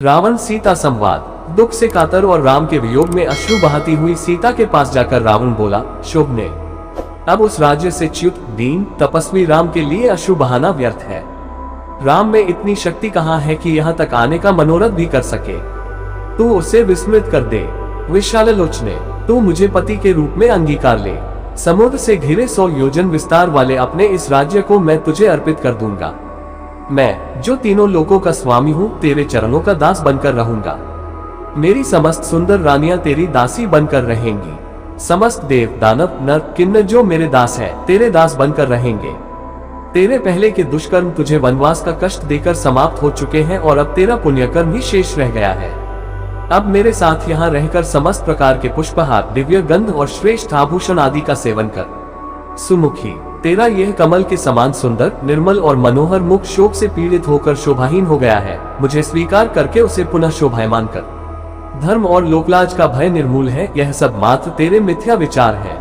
रावण सीता संवाद। दुख से कातर और राम के वियोग में अश्रु बहाती हुई सीता के पास जाकर रावण बोला, शोभने, अब उस राज्य से च्युत दीन तपस्वी राम के लिए अश्रु बहाना व्यर्थ है। राम में इतनी शक्ति कहाँ है कि यहाँ तक आने का मनोरथ भी कर सके। तू उसे विस्मृत कर दे। विशाल लोचने, तू मुझे पति के रूप में अंगीकार ले। समुद्र से घिरे 100 योजन विस्तार वाले अपने इस राज्य को मैं तुझे अर्पित कर दूंगा। मैं जो तीनों लोकों का स्वामी हूँ, तेरे चरणों का दास बनकर रहूंगा। मेरी समस्त सुंदर रानियां तेरी दासी बनकर रहेंगी। समस्त देव दानव नर किन्नर जो मेरे दास है, तेरे दास बनकर रहेंगे। तेरे पहले के दुष्कर्म तुझे वनवास का कष्ट देकर समाप्त हो चुके हैं और अब तेरा पुण्यकर्म ही शेष रह गया है। अब मेरे साथ यहाँ रहकर समस्त प्रकार के पुष्पहार, दिव्य गंध और श्रेष्ठ आभूषण आदि का सेवन कर। सुमुखी, तेरा यह कमल के समान सुंदर, निर्मल और मनोहर मुख शोक से पीड़ित होकर शोभाहीन हो गया है। मुझे स्वीकार करके उसे पुनः शोभायमान कर। धर्म और लोकलाज का भय निर्मूल है, यह सब मात्र तेरे मिथ्या विचार है।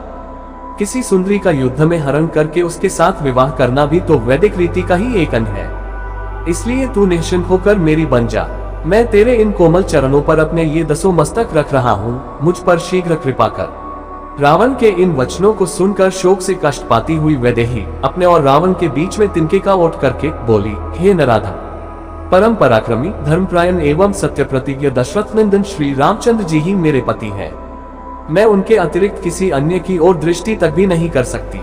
किसी सुंदरी का युद्ध में हरण करके उसके साथ विवाह करना भी तो वैदिक रीति का ही एक अंग है। इसलिए तू निश्चिंत होकर मेरी बन जा। मैं तेरे इन कोमल चरणों पर अपने ये 10 मस्तक रख रहा हूँ, मुझ पर शीघ्र कृपा कर। रावण के इन वचनों को सुनकर शोक से कष्ट पाती हुई वैदेही अपने और रावण के बीच में तिनके का ओट करके बोली, हे नराधम, परम पराक्रमी, धर्मपरायण एवं सत्य प्रतिज्ञ दशरथ नंदन श्री रामचंद्र जी ही मेरे पति हैं। मैं उनके अतिरिक्त किसी अन्य की ओर दृष्टि तक भी नहीं कर सकती।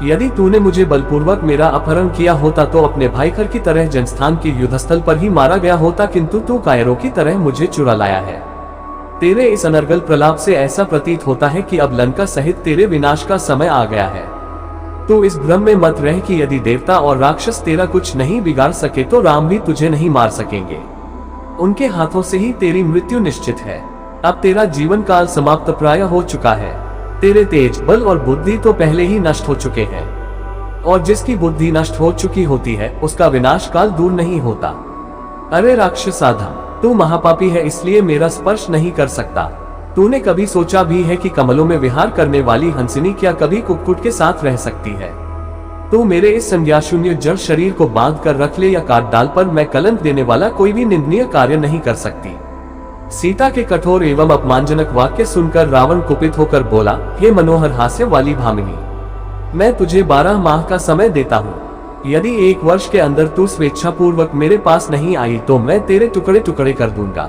यदि तूने मुझे बलपूर्वक मेरा अपहरण किया होता तो अपने भाई खर की तरह जनस्थान के युद्धस्थल पर ही मारा गया होता, किंतु तू कायरों की तरह मुझे चुरा लाया है। तेरे इस अनर्गल प्रलाप से ऐसा प्रतीत होता है कि अब लंका सहित तेरे विनाश का समय आ गया है। तू इस भ्रम में मत रह कि यदि देवता और राक्षस तेरा कुछ नहीं बिगाड़ सके तो राम भी तुझे नहीं मार सकेंगे। उनके हाथों से ही तेरी मृत्यु निश्चित है। अब तेरा जीवन काल समाप्त प्राय हो चुका है। तेरे तेज, बल और बुद्धि तो पहले ही नष्ट हो चुके हैं, और जिसकी बुद्धि नष्ट हो चुकी होती है उसका विनाश काल दूर नहीं होता। अरे राक्षसाधम, तू महापापी है, इसलिए मेरा स्पर्श नहीं कर सकता। तूने कभी सोचा भी है कि कमलों में विहार करने वाली हंसिनी क्या कभी कुक्कुट के साथ रह सकती है? तू मेरे इस संज्ञा शून्य जड़ शरीर को बांध कर रख ले या काट डाल, पर मैं कलंक देने वाला कोई भी निंदनीय कार्य नहीं कर सकती। सीता के कठोर एवं अपमानजनक वाक्य सुनकर रावण कुपित होकर बोला, हे मनोहर हास्य वाली भामिनी, मैं तुझे 12 माह का समय देता हूँ। यदि 1 वर्ष के अंदर तू स्वेच्छापूर्वक मेरे पास नहीं आई तो मैं तेरे टुकड़े टुकड़े कर दूंगा।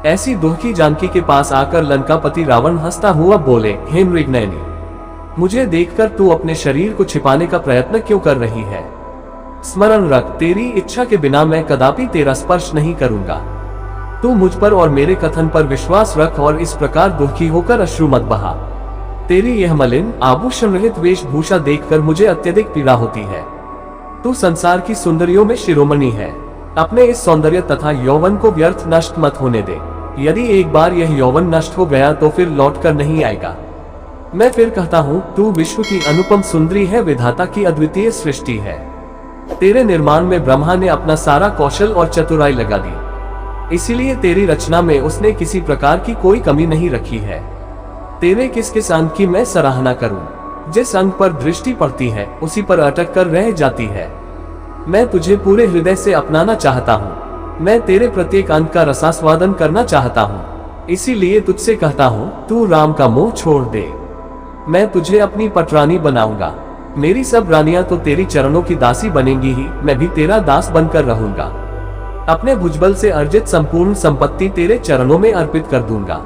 ऐसी दुखी जानकी के पास आकर लंकापति रावण हंसता हुआ बोले, हे मृगनयनी, मुझे देखकर तू अपने शरीर को छिपाने का प्रयत्न क्यों कर रही है? स्मरण रख, तेरी इच्छा के बिना मैं कदापि तेरा स्पर्श नहीं करूंगा। तू मुझ पर और मेरे कथन पर विश्वास रख और इस प्रकार दुखी होकर अश्रु मत बहा। तेरी यह मलिन आभूषण रहित वेशभूषा देखकर मुझे अत्यधिक पीड़ा होती है। तू संसार की सुंदरियों में शिरोमणि है। अपने इस सौंदर्य तथा यौवन को व्यर्थ नष्ट मत होने दे। यदि एक बार यह यौवन नष्ट हो गया तो फिर लौटकर नहीं आएगा। मैं फिर कहता हूँ, तू विश्व की अनुपम सुंदरी है, विधाता की अद्वितीय सृष्टि है। तेरे निर्माण में ब्रह्मा ने अपना सारा कौशल और चतुराई लगा दी, इसीलिए तेरी रचना में उसने किसी प्रकार की कोई कमी नहीं रखी है। तेरे किस अंग की मैं सराहना करूं? जिस अंग पर दृष्टि पड़ती है उसी पर अटक कर रह जाती है। मैं तुझे पूरे हृदय से अपनाना चाहता हूँ। मैं तेरे प्रत्येक अंग का रसास्वादन करना चाहता हूँ। इसीलिए तुझसे कहता हूँ, तू राम का मोह छोड़ दे। मैं तुझे अपनी पटरानी बनाऊंगा। मेरी सब रानियां तो तेरी चरणों की दासी बनेंगी ही, मैं भी तेरा दास बनकर रहूंगा। अपने भुजबल से अर्जित संपूर्ण संपत्ति तेरे चरणों में अर्पित कर दूंगा।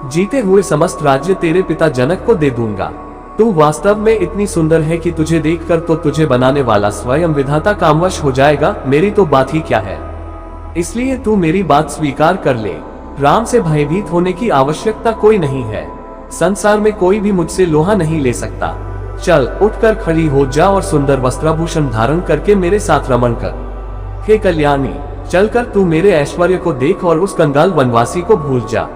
जीते हुए समस्त राज्य तेरे पिता जनक को दे दूंगा। तू वास्तव में इतनी सुंदर है कि तुझे देखकर तो तुझे बनाने वाला स्वयं विधाता कामवश हो जाएगा। मेरी तो बात ही क्या है, इसलिए तू मेरी बात स्वीकार कर ले। राम से भयभीत होने की आवश्यकता कोई नहीं है। संसार में कोई भी मुझसे लोहा नहीं ले सकता। चल, उठकर खड़ी हो जा और सुंदर वस्त्राभूषण धारण करके मेरे साथ रमण कर। हे कल्याणी, चलकर तू मेरे ऐश्वर्य को देख और उस कंगाल वनवासी को भूल जा।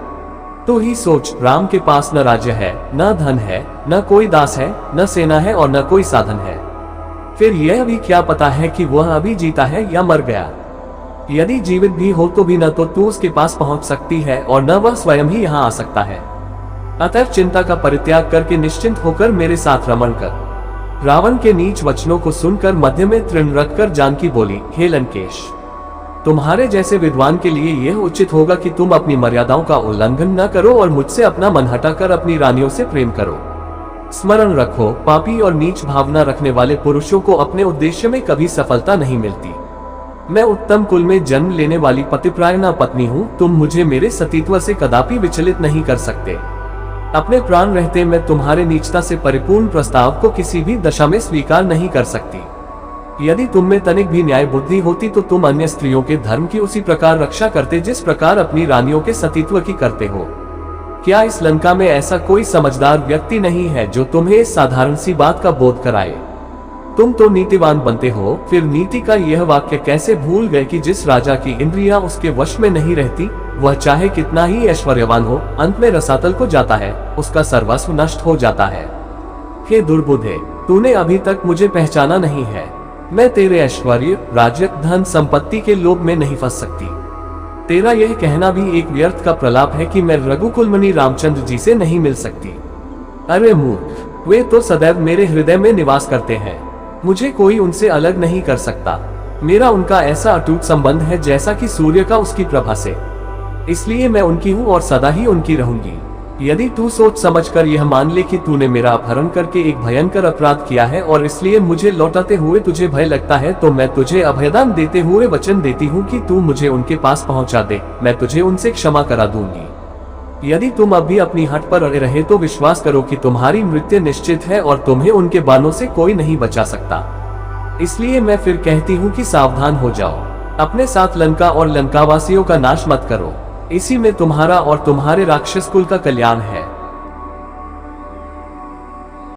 तू ही सोच, राम के पास न राज्य है, न धन है, न कोई दास है, न सेना है और न कोई साधन है। फिर यह भी क्या पता है कि वह अभी जीता है या मर गया। यदि जीवित भी हो तो भी न तो तू उसके पास पहुंच सकती है और न वह स्वयं ही यहाँ आ सकता है। अतः चिंता का परित्याग करके निश्चिंत होकर मेरे साथ रमण कर। रावण के नीच वचनों को सुनकर मध्य में तृण रखकर जानकी बोली, हे लंकेश, तुम्हारे जैसे विद्वान के लिए यह उचित होगा कि तुम अपनी मर्यादाओं का उल्लंघन न करो और मुझसे अपना मन हटाकर अपनी रानियों से प्रेम करो। स्मरण रखो, पापी और नीच भावना रखने वाले पुरुषों को अपने उद्देश्य में कभी सफलता नहीं मिलती। मैं उत्तम कुल में जन्म लेने वाली पतिव्रता पत्नी हूँ। तुम मुझे मेरे सतीत्व से कदापि विचलित नहीं कर सकते। अपने प्राण रहते मैं तुम्हारे नीचता से परिपूर्ण प्रस्ताव को किसी भी दशा में स्वीकार नहीं कर सकती। यदि तुम में तनिक भी न्याय बुद्धि होती तो तुम अन्य स्त्रियों के धर्म की उसी प्रकार रक्षा करते जिस प्रकार अपनी रानियों के सतीत्व की करते हो। क्या इस लंका में ऐसा कोई समझदार व्यक्ति नहीं है जो तुम्हें इस साधारण सी बात का बोध कराए? तुम तो नीतिवान बनते हो, फिर नीति का यह वाक्य कैसे भूल गए कि जिस राजा की इंद्रियां उसके वश में नहीं रहती, वह चाहे कितना ही ऐश्वर्यवान हो, अंत में रसातल को जाता है, उसका सर्वस्व नष्ट हो जाता है। हे दुर्बुद्धे, तूने अभी तक मुझे पहचाना नहीं है। मैं तेरे ऐश्वर्य, राज्य, धन संपत्ति के लोभ में नहीं फंस सकती। तेरा यह कहना भी एक व्यर्थ का प्रलाप है कि मैं रघुकुल मुनि रामचंद्र जी से नहीं मिल सकती। अरे मूर्ख, वे तो सदैव मेरे हृदय में निवास करते हैं। मुझे कोई उनसे अलग नहीं कर सकता। मेरा उनका ऐसा अटूट संबंध है जैसा कि सूर्य का उसकी प्रभा से। इसलिए मैं उनकी हूँ और सदा ही उनकी रहूंगी। यदि तू सोच समझकर यह मान ले कि तूने मेरा अपहरण करके एक भयंकर अपराध किया है और इसलिए मुझे लौटाते हुए तुझे भय लगता है, तो मैं तुझे अभयदान देते हुए वचन देती हूँ कि तू मुझे उनके पास पहुँचा दे, मैं तुझे उनसे क्षमा करा दूंगी। यदि तुम अभी अपनी हट पर अड़े रहे तो विश्वास करो कि तुम्हारी मृत्यु निश्चित है और तुम्हें उनके बाणों से कोई नहीं बचा सकता। इसलिए मैं फिर कहती हूँ कि सावधान हो जाओ। अपने साथ लंका और लंकावासियों का नाश मत करो। इसी में तुम्हारा और तुम्हारे राक्षस कुल का कल्याण है।